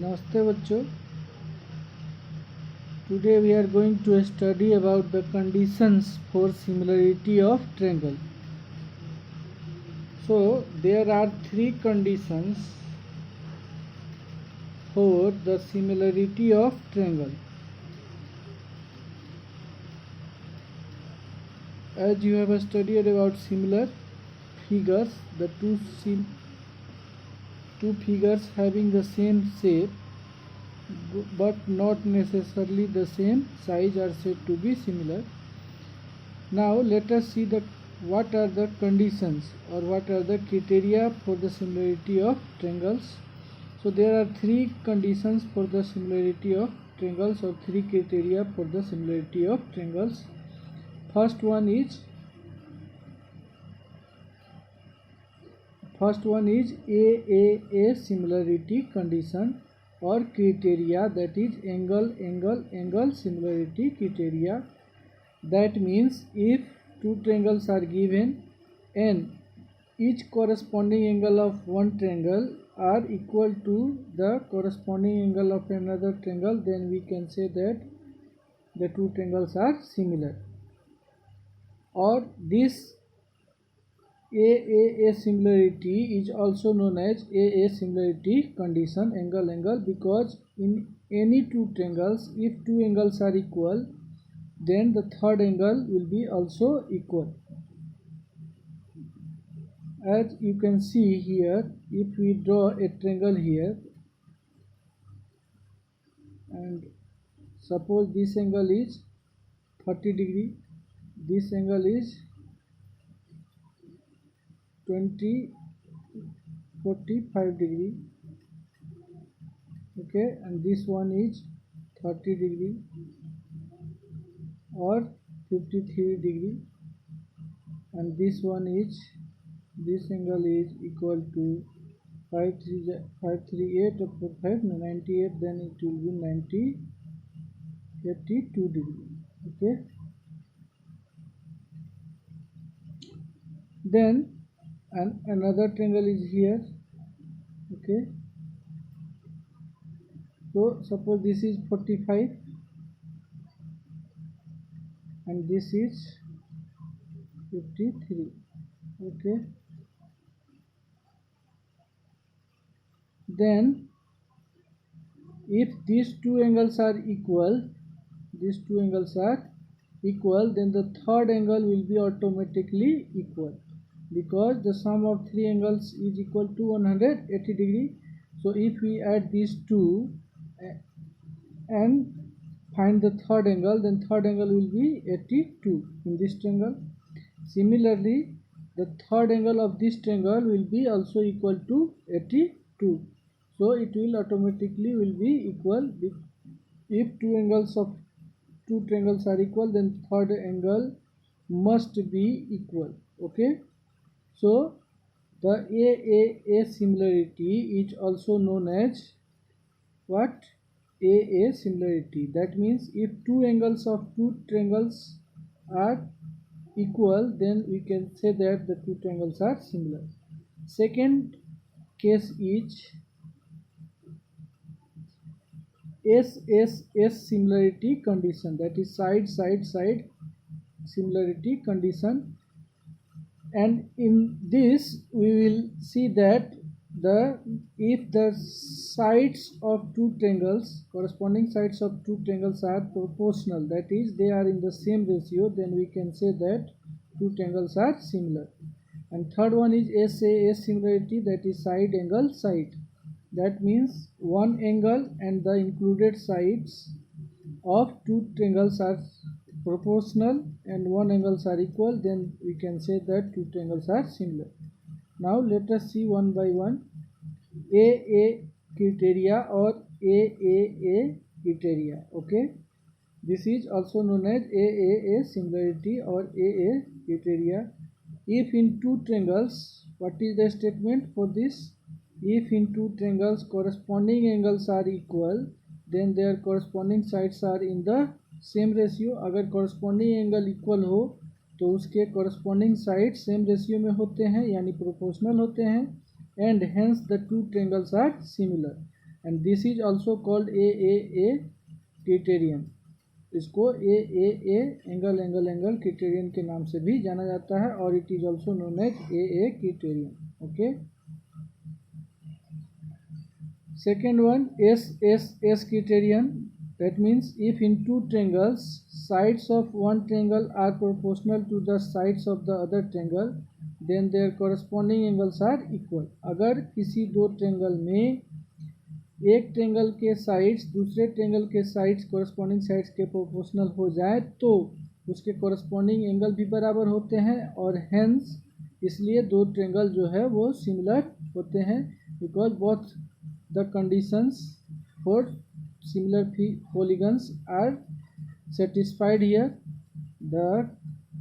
नमस्ते बच्चों. Today we are going to study about the conditions for similarity of triangle. So there are three conditions for the similarity of triangle. As you have studied about similar figures, the two figures having the same shape but not necessarily the same size are said to be similar. Now let us see what are the conditions or what are the criteria for the similarity of triangles. So there are three conditions for the similarity of triangles or three criteria for the similarity of triangles. First one is AAA similarity condition or criteria, that is angle similarity criteria. That means if two triangles are given and each corresponding angle of one triangle are equal to the corresponding angle of another triangle, then we can say that the two triangles are similar. Or this AAA similarity is also known as AA similarity condition, angle, because in any two triangles, if two angles are equal, then the third angle will be also equal. As you can see here, if we draw a triangle here and suppose this angle is 30 degree, this angle is 45 degree, okay, and this one is 30 degree or 53 degree, and this angle is equal to 538 or 45 98, then it will be 82 degree, okay. Then another triangle is here, okay. So suppose this is 45 and this is 53, okay. Then if these two angles are equal, then the third angle will be automatically equal, because the sum of three angles is equal to 180 degree. So if we add these two and find the third angle, then third angle will be 82 in this triangle. Similarly, the third angle of this triangle will be also equal to 82. So it will automatically will be equal. If two triangles are equal, then third angle must be equal, okay. So the AAA similarity is also known as what? AA similarity. That means if two angles of two triangles are equal, then we can say that the two triangles are similar. Second case is SSS similarity condition, that is side similarity condition. And in this we will see that if the sides of two triangles, corresponding sides of two triangles are proportional, that is they are in the same ratio, then we can say that two triangles are similar. And third one is SAS similarity, that is side angle side. That means one angle and the included sides of two triangles are proportional and one angles are equal, then we can say that two triangles are similar. Now let us see one by one AA criteria or AAA criteria, okay. This is also known as AAA similarity or AA criteria. If in two triangles, what is the statement for this? If in two triangles corresponding angles are equal, then their corresponding sides are in the same ratio. अगर corresponding angle equal हो तो उसके corresponding side same ratio में होते हैं, यानी proportional होते हैं, and hence the two triangles are similar. and this is also called AAA criterion. इसको AAA एंगल क्राइटेरियन के नाम से भी जाना जाता है और it is also known as AA criterion. Okay. Second one, SSS criterion. That means if in two triangles sides of one triangle are proportional to the sides of the other triangle, then their corresponding angles are equal. अगर किसी दो triangle में एक triangle के sides दूसरे triangle के sides corresponding sides के proportional हो जाए तो उसके कॉरस्पॉन्डिंग एंगल भी बराबर होते हैं और हेंस इसलिए दो ट्रेंगल जो है वो सिमिलर होते हैं because both the conditions for similar polygons are satisfied here. The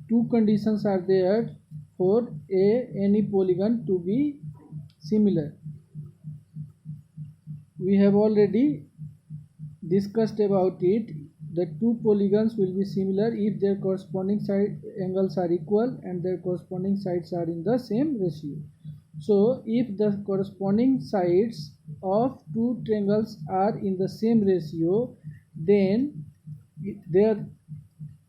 two conditions are there for any polygon to be similar. We have already discussed about it. The two polygons will be similar if their corresponding side angles are equal and their corresponding sides are in the same ratio. So if the corresponding sides of two triangles are in the same ratio, then their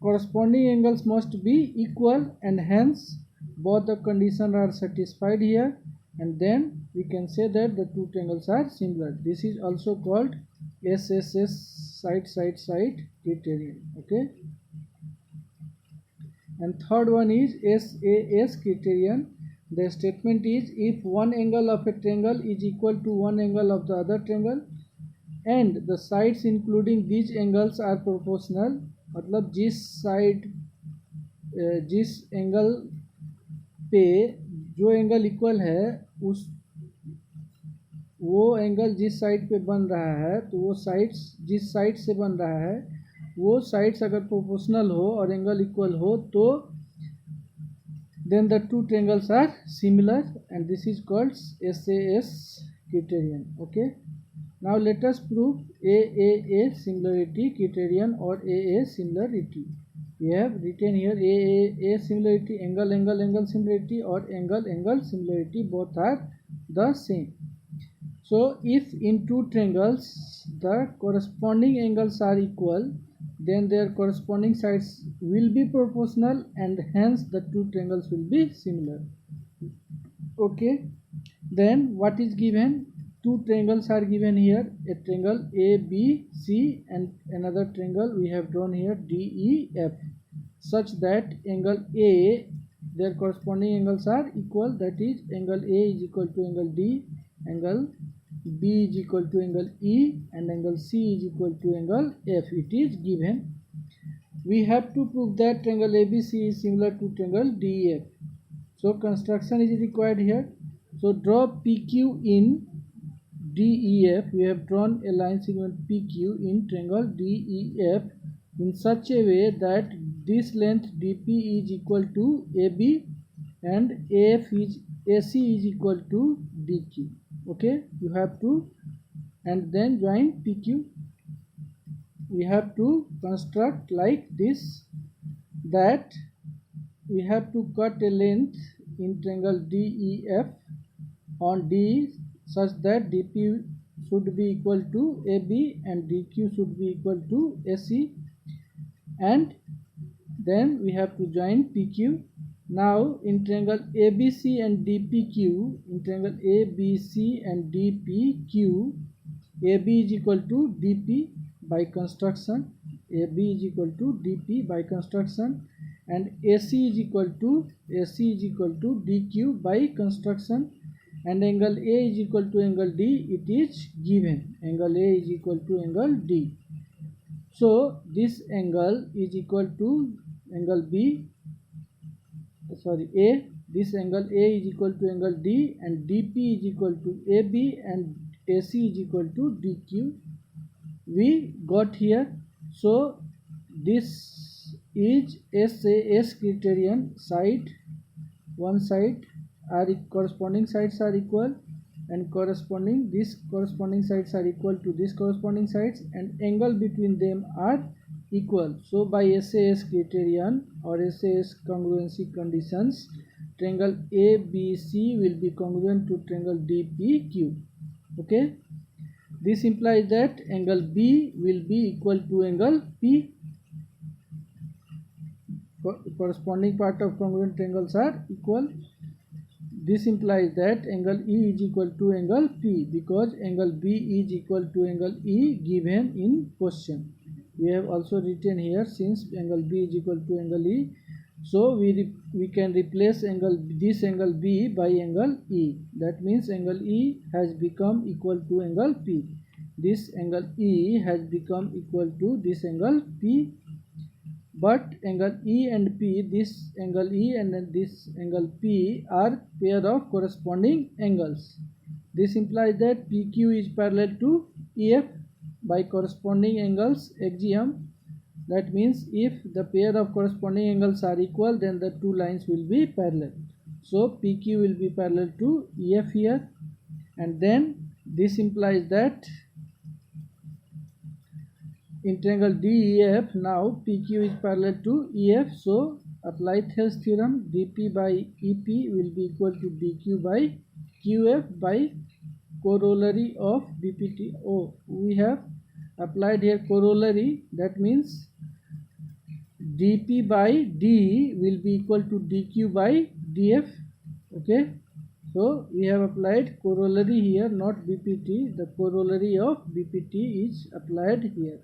corresponding angles must be equal and hence both the conditions are satisfied here, and then we can say that the two triangles are similar. This is also called SSS side criterion. Okay. And third one is SAS criterion. The statement is if one angle of a triangle is equal to one angle of the other triangle and the sides including these angles are proportional, मतलब जिस angle पे जो angle equal है उस वो angle जिस side पे बन रहा है तो वो साइड्स जिस साइड से बन रहा है वो साइड्स अगर प्रोपोर्शनल हो और एंगल इक्वल हो तो then the two triangles are similar and this is called SAS criterion. Okay. Now let us prove AAA similarity criterion or AA similarity. We have written here AAA similarity, angle similarity or angle similarity, both are the same. So if in two triangles the corresponding angles are equal, then their corresponding sides will be proportional and hence the two triangles will be similar. Okay. Then what is given? Two triangles are given here, a triangle ABC and another triangle we have drawn here DEF, such that angle A, their corresponding angles are equal, that is angle A is equal to angle D, angle B is equal to angle E and angle C is equal to angle F. It is given. We have to prove that triangle ABC is similar to triangle DEF. So construction is required here. So draw PQ in DEF. We have drawn a line segment PQ in triangle DEF in such a way that this length DP is equal to AB and AC is equal to DQ. Okay, you have to and then join PQ. We have to construct like this, that we have to cut a length in triangle DEF on D such that DP should be equal to AB and DQ should be equal to AC, and then we have to join PQ. Now in triangle ABC and DPQ, in triangle ABC and DPQ, AB is equal to DP by construction, AB is equal to DP by construction, and AC is equal to DQ by construction, and angle A is equal to angle D. It is given, angle A is equal to angle D. So this angle is equal to angle A, this angle A is equal to angle D and DP is equal to AB and AC is equal to DQ. We got here. So this is SAS criterion. One side are corresponding sides are equal and these corresponding sides are equal to these corresponding sides and angle between them are equal. So by SAS criterion or SAS congruency conditions, triangle ABC will be congruent to triangle DPQ. Okay. This implies that angle B will be equal to angle P. Corresponding part of congruent triangles are equal. This implies that angle E is equal to angle P because angle B is equal to angle E given in question. We have also written here, since angle B is equal to angle E, so we can replace this angle B by angle E. That means angle E has become equal to angle P. This angle E has become equal to this angle P. But angle E and P, this angle E and this angle P are pair of corresponding angles. This implies that PQ is parallel to EF by corresponding angles axiom. That means if the pair of corresponding angles are equal, then the two lines will be parallel. So PQ will be parallel to EF here, and then this implies that in triangle DEF, now PQ is parallel to EF, so apply Thales theorem, dP by EP will be equal to dQ by QF by corollary of BPT. Oh, we have applied here corollary, that means dP by DE will be equal to dQ by DF. Okay, so we have applied corollary here, not BPT. The corollary of BPT is applied here.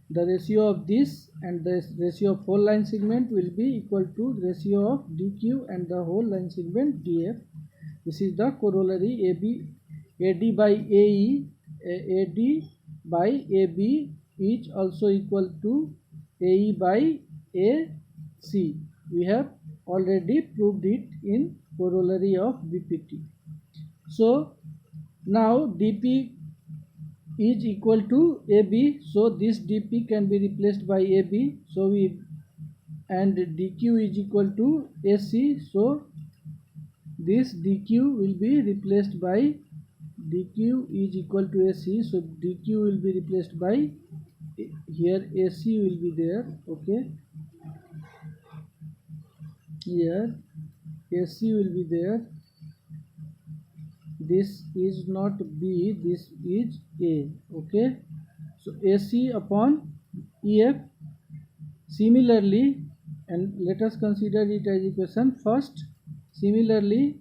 The ratio of this and the ratio of whole line segment will be equal to ratio of DQ and the whole line segment DF. This is the corollary. AD by AE, AD by AB is also equal to AE by AC. We have already proved it in corollary of BPT. So now DP is equal to AB, so this DP can be replaced by AB, so and DQ is equal to AC, so this DQ will be replaced by DQ is equal to AC, so DQ will be replaced by, here AC will be there. Okay, here AC will be there. This is not B, this is A. Okay, so AC upon EF. Similarly, and let us consider it as equation first. Similarly,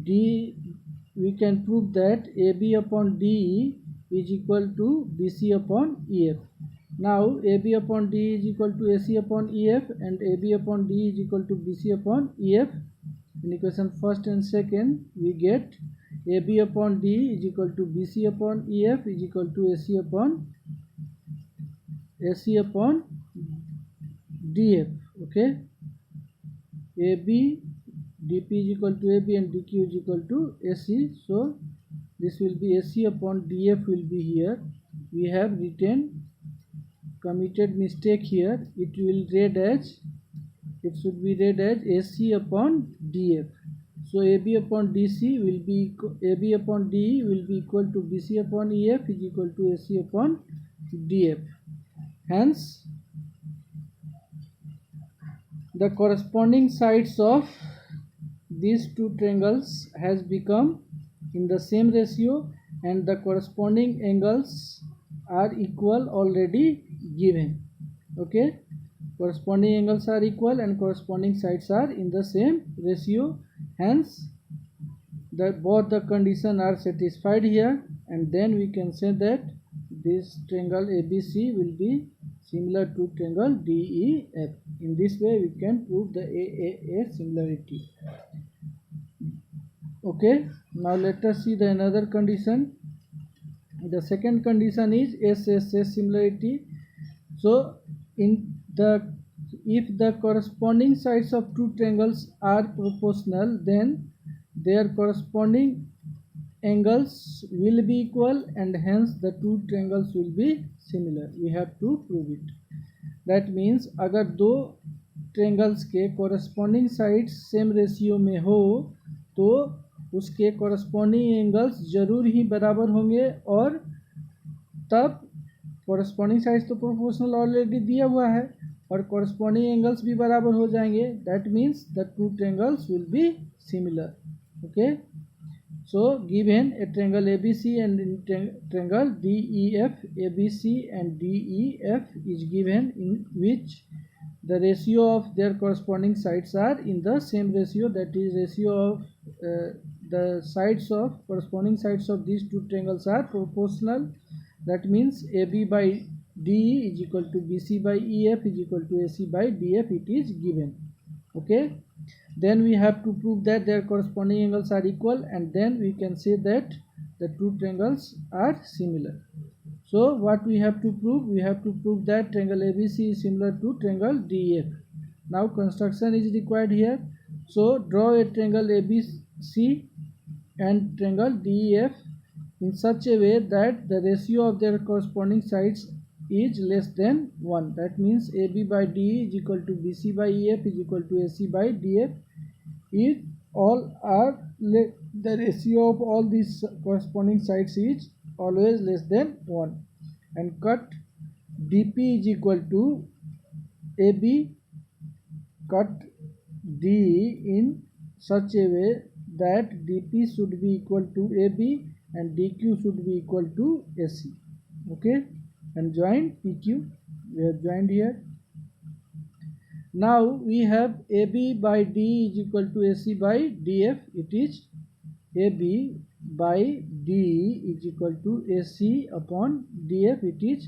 D, we can prove that AB upon DE is equal to BC upon EF. Now AB upon D is equal to AC upon EF and AB upon D is equal to BC upon EF. In equation first and second, we get AB upon D is equal to BC upon EF is equal to AC upon DF. Okay, AB, DP is equal to AB and DQ is equal to AC. So this will be AC upon DF will be here. We have written, committed mistake here. It should be read as AC upon DF. So AB upon DC will be AB upon DE will be equal to BC upon EF is equal to AC upon DF. Hence, the corresponding sides of these two triangles has become in the same ratio and the corresponding angles are equal already given. Okay, corresponding angles are equal and corresponding sides are in the same ratio. Hence, both the conditions are satisfied here, and then we can say that this triangle ABC will be similar to triangle DEF. In this way, we can prove the AAA similarity. Okay, now let us see the another condition. The second condition is SSS similarity. So if the corresponding sides of two triangles are proportional, then their corresponding angles will be equal and hence the two triangles will be similar. We have to prove it. That means अगर दो triangles के corresponding sides same ratio में हो तो उसके corresponding angles जरूर ही बराबर होंगे, और तब corresponding sides तो proportional ऑलरेडी दिया हुआ है, और कॉरस्पॉन्डिंग एंगल्स भी बराबर हो जाएंगे. That means the two triangles will be similar. Okay. So given a triangle ABC and triangle DEF, ABC and DEF is given, in which the ratio of their corresponding sides are in the same ratio, that is ratio of the sides of corresponding sides of these two triangles are proportional. That means AB by DE is equal to BC by EF is equal to AC by DF. It is given. Okay. Then we have to prove that their corresponding angles are equal, and then we can say that the two triangles are similar. So what we have to prove? We have to prove that triangle ABC is similar to triangle DEF. Now construction is required here. So draw a triangle ABC and triangle DEF in such a way that the ratio of their corresponding sides is less than 1. That means AB by DE is equal to BC by EF is equal to AC by DF. If all are the ratio of all these corresponding sides is always less than 1, and cut DP is equal to AB, cut DE in such a way that DP should be equal to AB and DQ should be equal to AC. Okay, and join PQ. We have joined here. Now we have AB by D is equal to AC by DF. It is AB by D is equal to AC upon DF. It is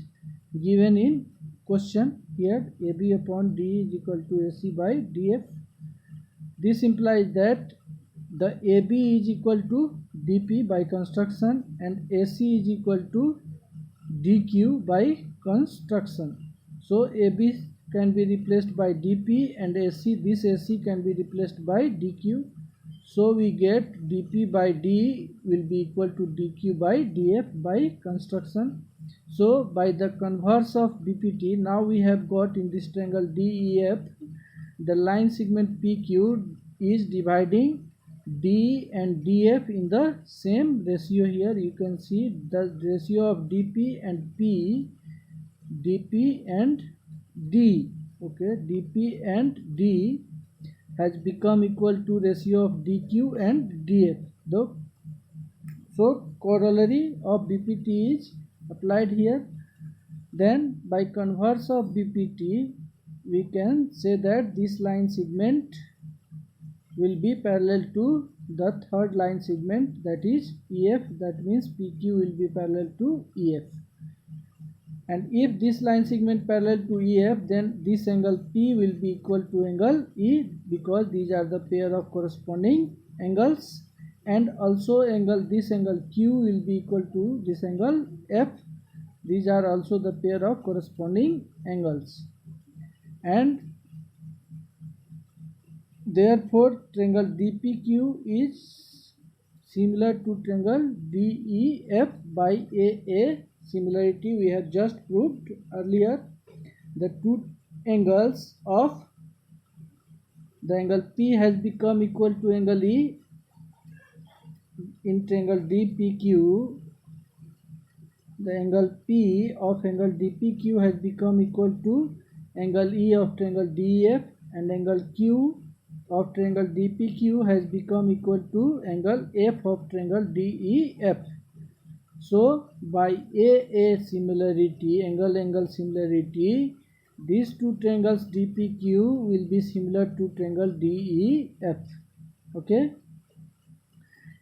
given in question here. AB upon D is equal to AC by DF. This implies that the AB is equal to DP by construction and AC is equal to DQ by construction. So AB can be replaced by DP and AC. This AC can be replaced by DQ. So we get DP by D will be equal to DQ by DF by construction. So by the converse of BPT, now we have got in this triangle DEF, the line segment PQ is dividing D and DF in the same ratio. Here you can see the ratio of DP and P, DP and D. Okay, DP and D has become equal to ratio of DQ and DF. So corollary of BPT is applied here. Then by converse of BPT, we can say that this line segment will be parallel to the third line segment, that is EF. That means PQ will be parallel to EF. And if this line segment parallel to EF, then this angle P will be equal to angle E, because these are the pair of corresponding angles. And also this angle Q will be equal to this angle F. These are also the pair of corresponding angles. And therefore triangle DPQ is similar to triangle DEF by AA. Similarity we have just proved earlier. The two angles of the angle P has become equal to angle E in triangle DPQ. The angle P of angle DPQ has become equal to angle E of triangle DEF, and angle Q of triangle DPQ has become equal to angle F of triangle DEF. So by AA similarity, angle similarity, these two triangles DPQ will be similar to triangle DEF. Okay,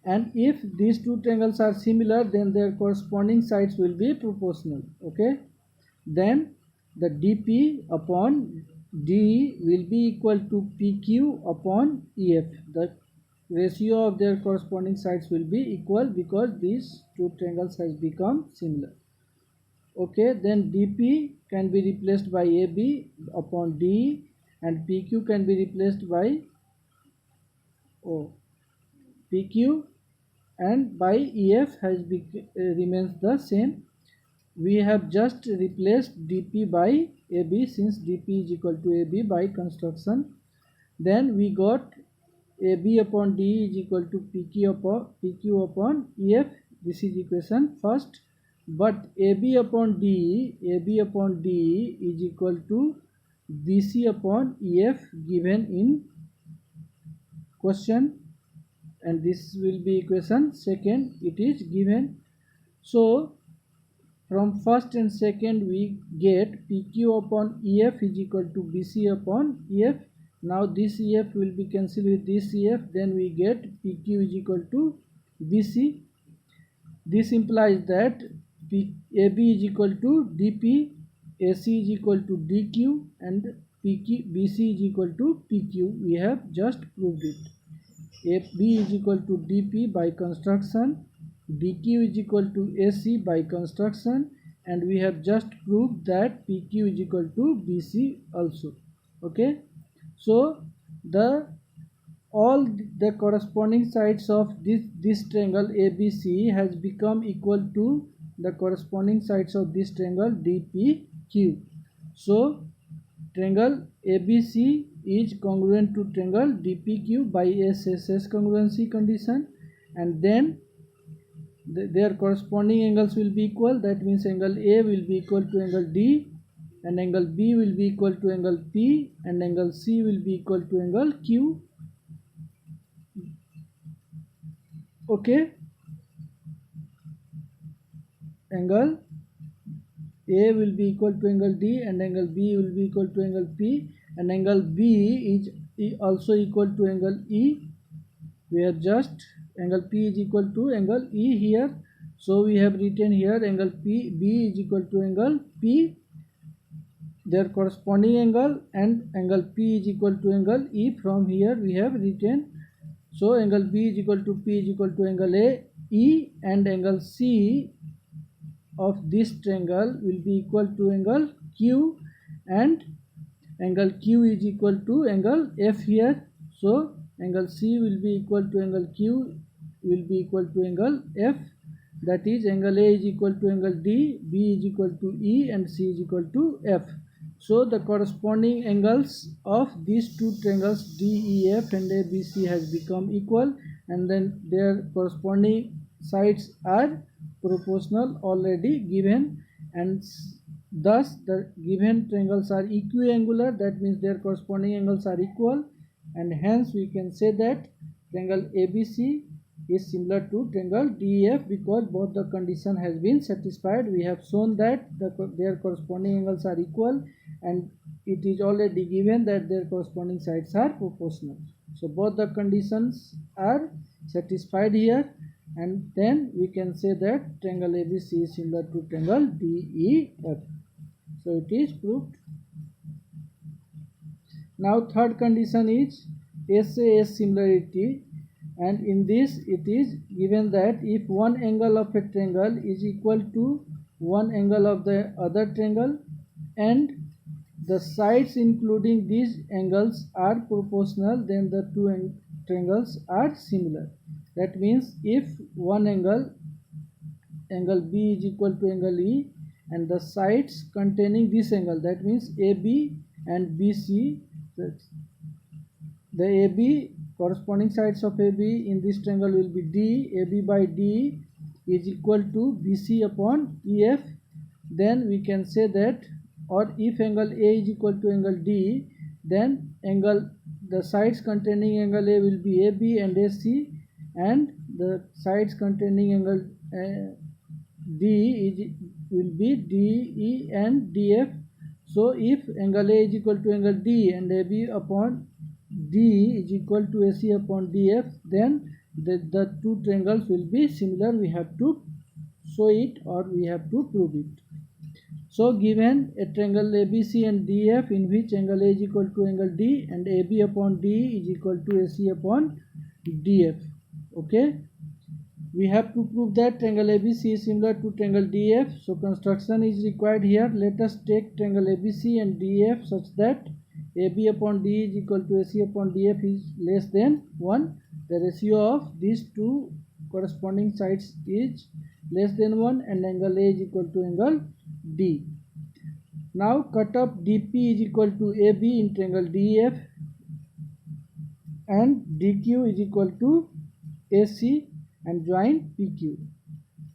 and if these two triangles are similar, then their corresponding sides will be proportional. Okay, then the DP upon D will be equal to PQ upon EF. The ratio of their corresponding sides will be equal because these two triangles has become similar. Okay, then DP can be replaced by AB upon D, and PQ can be replaced by PQ, and by EF remains the same. We have just replaced DP by AB, since DP is equal to AB by construction. Then we got AB upon D is equal to PQ upon EF. This is equation first. But AB upon D is equal to BC upon EF given in question, and this will be equation second. It is given. So from first and second we get PQ upon EF is equal to BC upon EF. Now this EF will be cancelled with this EF, then we get PQ is equal to BC. This implies that AB is equal to DP, AC is equal to DQ, and BC is equal to PQ. We have just proved it. AB is equal to DP by construction, DQ is equal to AC by construction, and we have just proved that PQ is equal to BC also. Okay, so all the corresponding sides of this triangle ABC has become equal to the corresponding sides of this triangle DPQ. So triangle ABC is congruent to triangle DPQ by SSS congruency condition, and then their corresponding angles will be equal. That means angle A will be equal to angle D, and angle B will be equal to angle P, and angle C will be equal to angle Q. Okay, angle A will be equal to angle D, and angle B will be equal to angle P, and angle B is also equal to angle E. We have just angle P is equal to angle E here, so we have written here angle B is equal to angle P, their corresponding angle, and angle P is equal to angle E. From here we have written, so angle B is equal to P is equal to angle A E, and angle C of this triangle will be equal to angle Q, and angle Q is equal to angle F here. So angle C will be equal to angle Q will be equal to angle F, that is angle A is equal to angle D, B is equal to E, and C is equal to F. So the corresponding angles of these two triangles DEF and ABC has become equal, and then their corresponding sides are proportional already given, and thus the given triangles are equiangular. That means their corresponding angles are equal, and hence we can say that triangle ABC is similar to triangle DEF because both the condition has been satisfied. We have shown that their corresponding angles are equal, and it is already given that their corresponding sides are proportional. So both the conditions are satisfied here, and then we can say that triangle ABC is similar to triangle DEF. So it is proved. Now third condition is SAS similarity, and in this it is given that if one angle of a triangle is equal to one angle of the other triangle, and the sides including these angles are proportional, then the two triangles are similar. That means if one angle B is equal to angle E, and the sides containing this angle, that means AB and BC, the AB corresponding sides of AB in this triangle will be D. AB by D is equal to BC upon EF. Then we can say that, or if angle A is equal to angle D, then the sides containing angle A will be AB and AC, and the sides containing angle D will be DE and DF. So if angle A is equal to angle D and AB upon D is equal to AC upon DF, then the two triangles will be similar. We have to show it, or we have to prove it. So given a triangle ABC and DF in which angle A is equal to angle D and AB upon D is equal to AC upon DF. Okay, we have to prove that triangle ABC is similar to triangle DF. So construction is required here. Let us take triangle ABC and DF such that AB upon D is equal to AC upon DF is less than 1. The ratio of these two corresponding sides is less than 1, and angle A is equal to angle D. Now cut off DP is equal to AB in triangle DF, and DQ is equal to AC, and join PQ.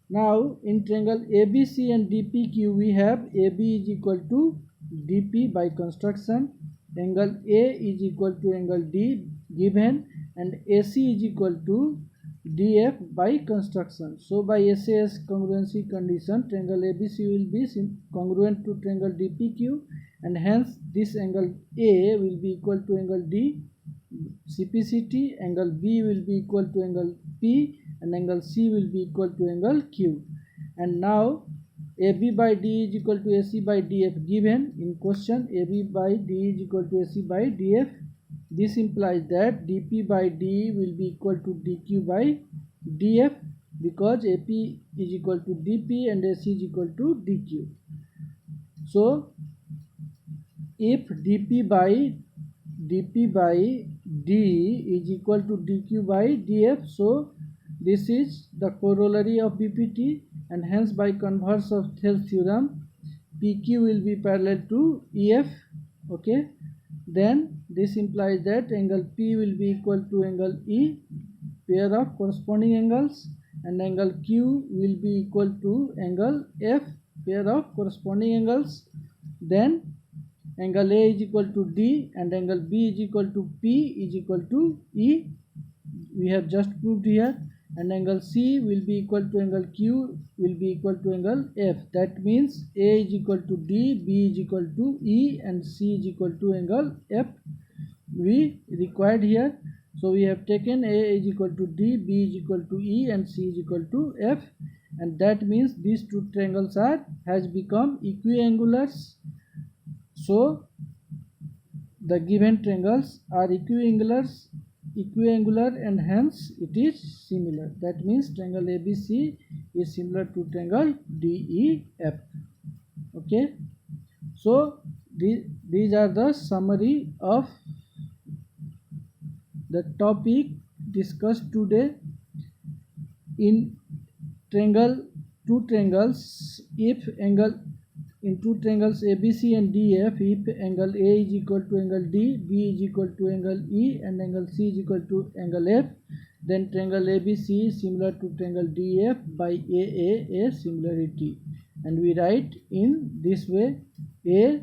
Now in triangle ABC and DPQ we have AB is equal to DP by construction, angle A is equal to angle D given, and AC is equal to DF by construction. So by SAS congruency condition, triangle ABC will be congruent to triangle DPQ, and hence this angle A will be equal to angle D CPCT, angle B will be equal to angle P, and angle C will be equal to angle Q. And now AB by D is equal to AC by DF given in question. AB by D is equal to AC by DF. This implies that DP by D will be equal to DQ by DF, because AP is equal to DP and AC is equal to DQ. So if DP by D is equal to DQ by DF, so this is the corollary of BPT, and hence by converse of Thales theorem, PQ will be parallel to EF. Okay, then this implies that angle P will be equal to angle E, pair of corresponding angles, and angle Q will be equal to angle F, pair of corresponding angles. Then angle A is equal to D and angle B is equal to P is equal to E. We have just proved here. And angle C will be equal to angle Q will be equal to angle F. That means A is equal to D, B is equal to E, and C is equal to angle F we required here. So we have taken A is equal to D, B is equal to E, and C is equal to F, and that means these two triangles has become equiangulars. So the given triangles are equiangular, and hence it is similar. That means triangle ABC is similar to triangle DEF. Okay, so these are the summary of the topic discussed today. In two triangles, if angle in two triangles ABC and DF, if angle A is equal to angle D, B is equal to angle E, and angle C is equal to angle F, then triangle ABC is similar to triangle DF by A similarity. And we write in this way: A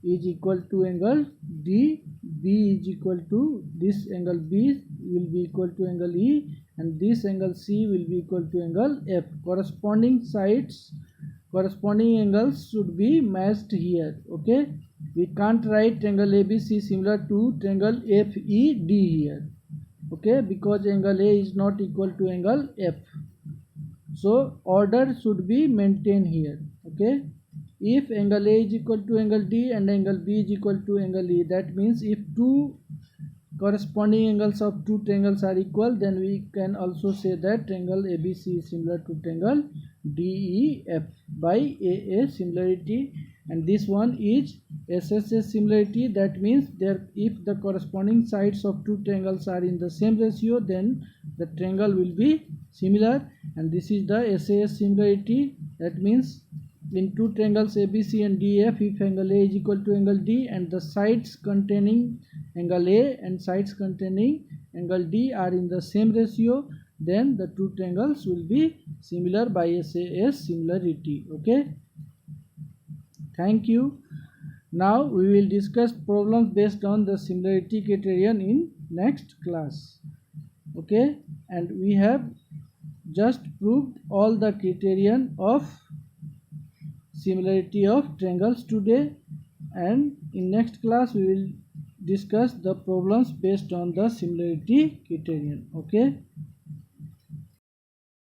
is equal to angle D, B is equal to this angle B will be equal to angle E, and this angle C will be equal to angle F. Corresponding angles should be matched here. Okay, we can't write triangle ABC similar to triangle FED here. Okay, because angle A is not equal to angle F, so order should be maintained here. Okay, if angle A is equal to angle D and angle B is equal to angle E, that means if two corresponding angles of two triangles are equal, then we can also say that triangle ABC is similar to triangle DEF by AA similarity, and this one is SSS similarity. That means if the corresponding sides of two triangles are in the same ratio, then the triangle will be similar, and this is the SAS similarity. That means in two triangles ABC and DF, if angle A is equal to angle D and the sides containing angle A and sides containing angle D are in the same ratio, then the two triangles will be similar by SAS similarity. Okay, thank you. Now we will discuss problems based on the similarity criterion in next class. Okay, and we have just proved all the criterion of similarity of triangles today, and in next class we will discuss the problems based on the similarity criterion. Okay.